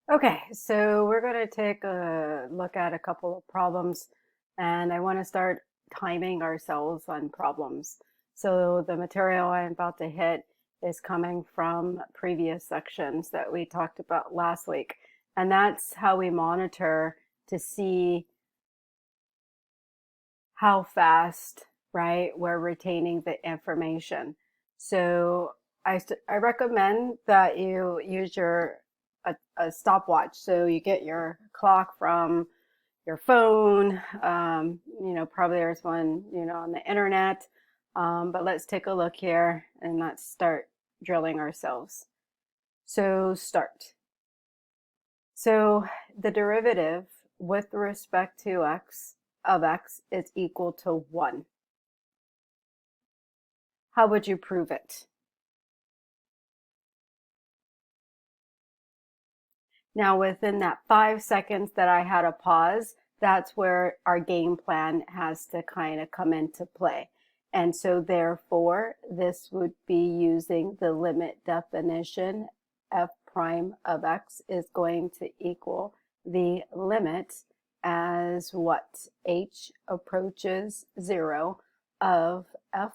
Okay, so we're going to take a look at a couple of problems, and I want to start timing ourselves on problems. So the material I'm about to hit is coming from previous sections that we talked about last week, and that's how we monitor to see how fast, right, we're retaining the information. So I recommend that you use a stopwatch. So you get your clock from your phone. Probably there's one, on the internet. But let's take a look here and let's start drilling ourselves. So start. So the derivative with respect to x of x is equal to 1. How would you prove it? Now, within that 5 seconds that I had a pause, that's where our game plan has to kind of come into play. And so therefore, this would be using the limit definition. F prime of x is going to equal the limit as what? H approaches 0 of f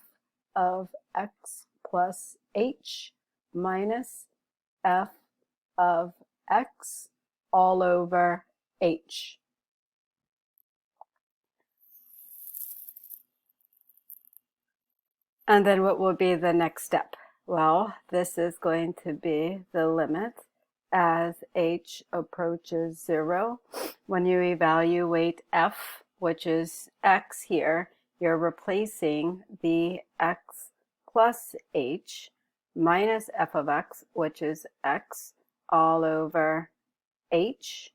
of x plus h minus f of x all over h. And then what will be the next step? Well, this is going to be the limit as h approaches 0. When you evaluate f, which is x here, you're replacing the x plus h minus f of x, which is x all over h.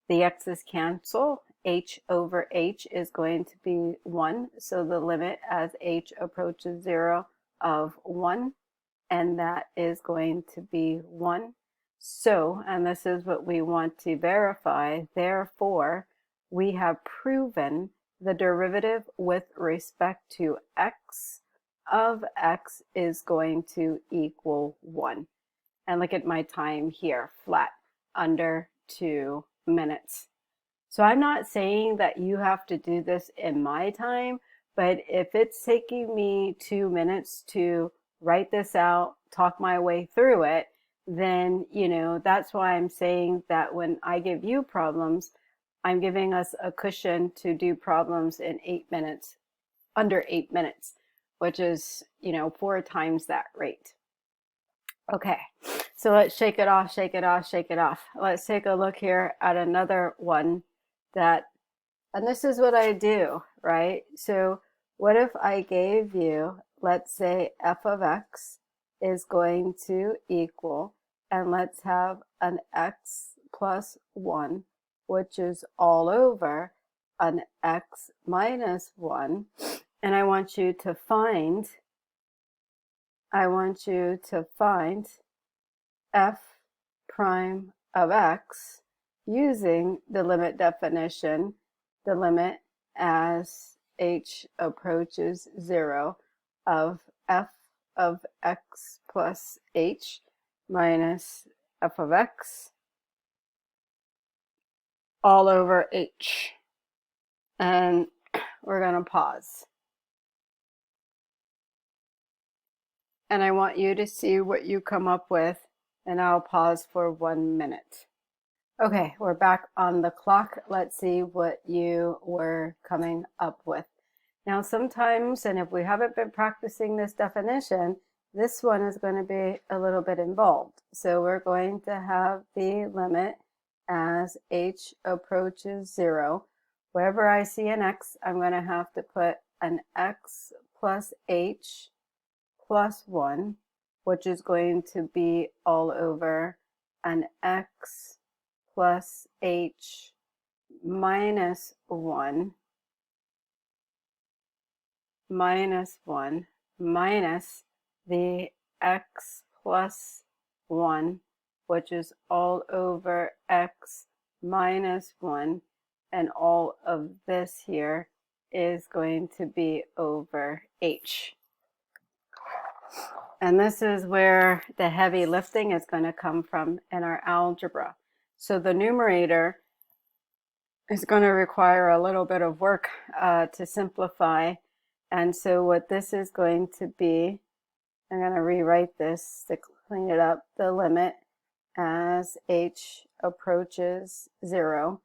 The x's cancel. H over h is going to be 1. So the limit as h approaches 0 of 1. And that is going to be 1. So, and this is what we want to verify, therefore, we have proven the derivative with respect to x of x is going to equal 1. And look at my time here, flat, under 2 minutes. So I'm not saying that you have to do this in my time, but if it's taking me 2 minutes to write this out, talk my way through it, then, that's why I'm saying that when I give you problems, I'm giving us a cushion to do problems in 8 minutes, under 8 minutes, which is, 4 times that rate. Okay, so let's shake it off, shake it off, shake it off. Let's take a look here at another one that, and this is what I do, right? So what if I gave you, let's say f of x is going to equal, and let's have an x plus 1, which is all over an x minus 1, and I want you to find f prime of x using the limit definition, the limit as h approaches 0 of f of x plus h minus f of x all over h. And we're going to pause. And I want you to see what you come up with, and I'll pause for 1 minute. Okay, we're back on the clock. Let's see what you were coming up with. Now, sometimes, and if we haven't been practicing this definition, this one is going to be a little bit involved. So we're going to have the limit as h approaches 0. Wherever I see an x, I'm going to have to put an x plus h plus 1, which is going to be all over an x plus h minus 1 minus the x plus 1, which is all over x minus 1, and all of this here is going to be over h. And this is where the heavy lifting is going to come from in our algebra. So the numerator is going to require a little bit of work to simplify. And so what this is going to be, I'm going to rewrite this to clean it up, the limit as h approaches 0.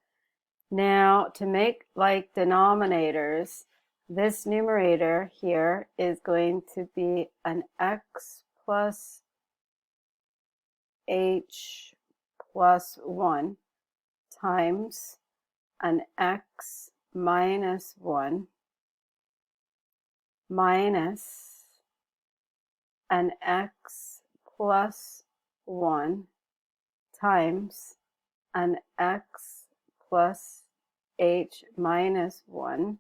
Now, to make like denominators, this numerator here is going to be an x plus h plus 1 times an x minus 1 minus an x plus 1 times an x plus h minus 1,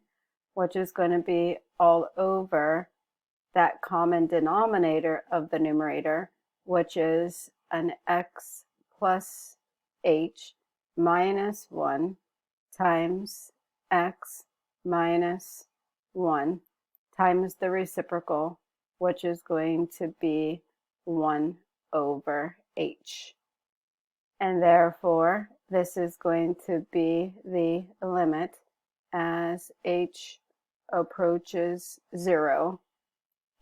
which is going to be all over that common denominator of the numerator, which is an x plus h minus 1 times x minus 1 times the reciprocal, which is going to be 1 over h. And therefore, this is going to be the limit as h approaches 0.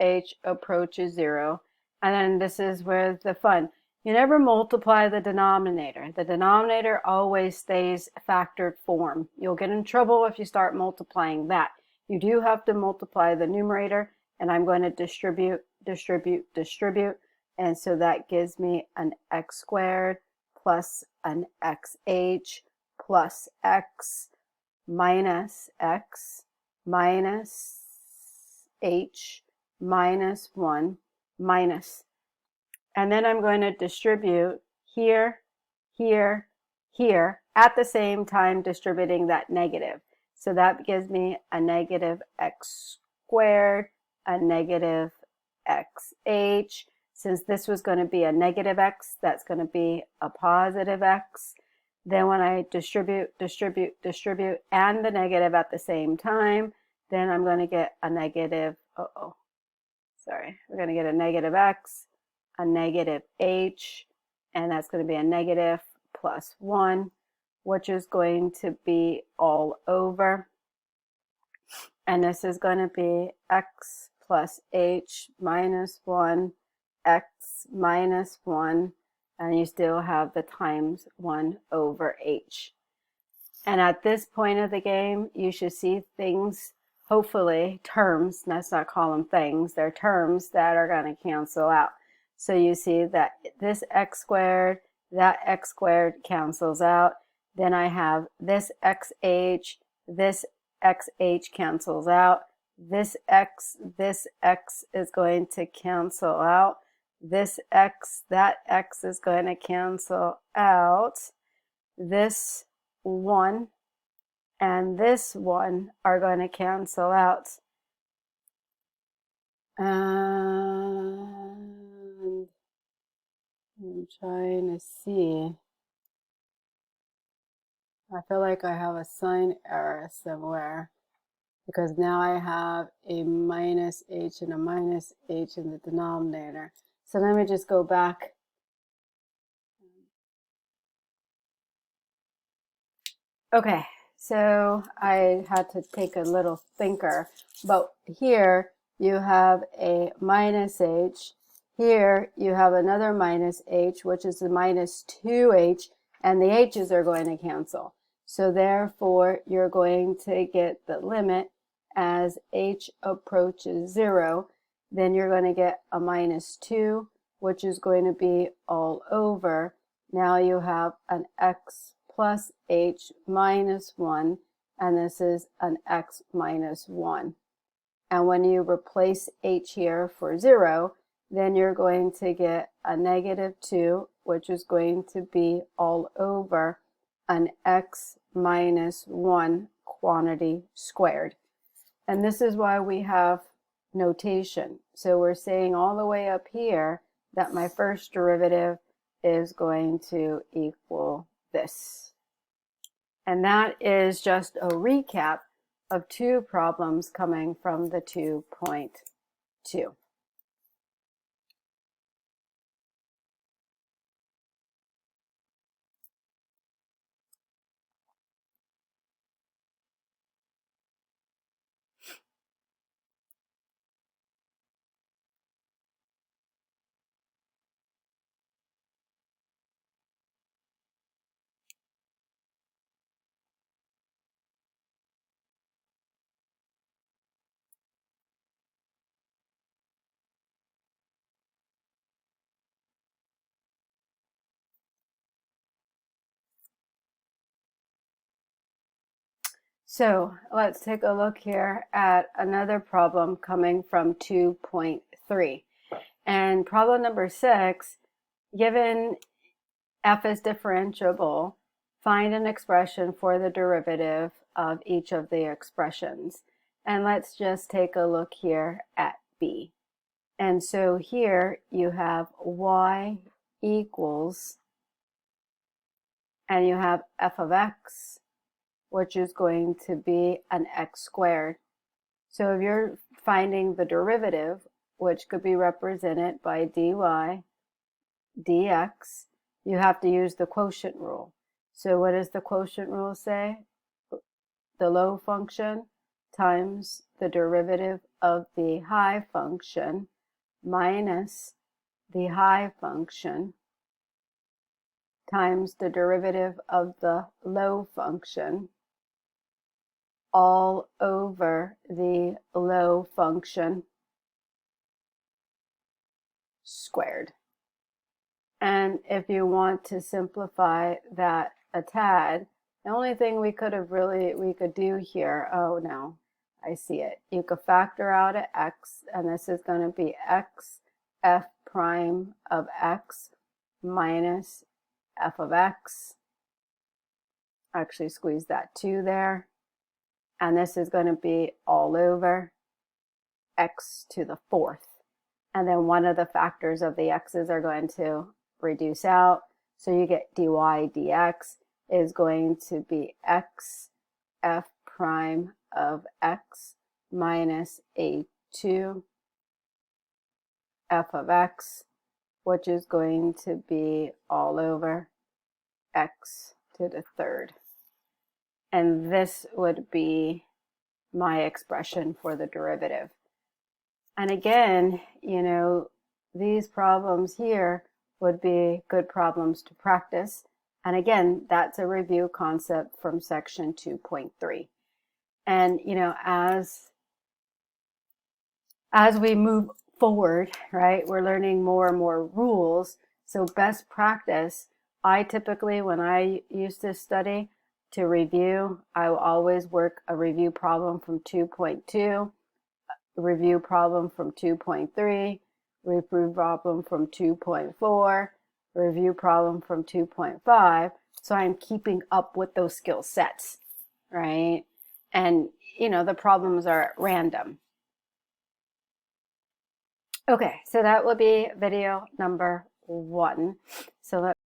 H approaches 0. And then this is where the fun. You never multiply the denominator. The denominator always stays factored form. You'll get in trouble if you start multiplying that. You do have to multiply the numerator, and I'm going to distribute. And so that gives me an x squared plus an xh plus x minus h minus 1 minus. And then I'm going to distribute here, here, here, at the same time distributing that negative. So that gives me a negative x squared, a negative xh. Since this was going to be a negative x, that's going to be a positive x. Then when I distribute, and the negative at the same time, then I'm going to get a negative, we're going to get a negative x, a negative h, and that's going to be a negative plus 1, which is going to be all over. And this is going to be x plus h minus 1, x minus 1, and you still have the times 1 over h. And at this point of the game, you should see things, hopefully terms, let's not call them things, they're terms that are going to cancel out. So you see that this x squared, that x squared cancels out. Then I have this xh cancels out. This x is going to cancel out. This x, that x is going to cancel out. This 1 and this 1 are going to cancel out. And I'm trying to see. I feel like I have a sign error somewhere, because now I have a minus h and a minus h in the denominator. So let me just go back. Okay, so I had to take a little thinker, but here you have a minus h. Here you have another minus h, which is a minus 2h, and the h's are going to cancel. So therefore, you're going to get the limit as h approaches 0. Then you're going to get a minus 2, which is going to be all over. Now you have an x plus h minus 1, and this is an x minus 1. And when you replace h here for 0, then you're going to get a negative 2, which is going to be all over an x minus 1 quantity squared. And this is why we have notation. So we're saying all the way up here that my first derivative is going to equal this. And that is just a recap of 2 problems coming from the 2.2. So let's take a look here at another problem coming from 2.3. And problem number 6, given f is differentiable, find an expression for the derivative of each of the expressions. And let's just take a look here at b. And so here you have y equals, and you have f of x, which is going to be an x squared. So if you're finding the derivative, which could be represented by dy dx, you have to use the quotient rule. So what does the quotient rule say? The low function times the derivative of the high function minus the high function times the derivative of the low function all over the low function squared. And if you want to simplify that a tad, the only thing we could do here, oh no, I see it. You could factor out at x, and this is going to be x f prime of x minus f of x. Actually squeeze that 2 there. And this is going to be all over x to the 4th. And then one of the factors of the x's are going to reduce out. So you get dy dx is going to be x f prime of x minus a2 f of x, which is going to be all over x to the 3rd. And this would be my expression for the derivative. And again, you know, these problems here would be good problems to practice. And again, that's a review concept from section 2.3. And, you know, as we move forward, right, we're learning more and more rules. So best practice, I typically, when I used to study to review, I will always work a review problem from 2.2, review problem from 2.3, review problem from 2.4, review problem from 2.5. So I'm keeping up with those skill sets, right? And, you know, the problems are at random. Okay, so that will be video number 1. So let's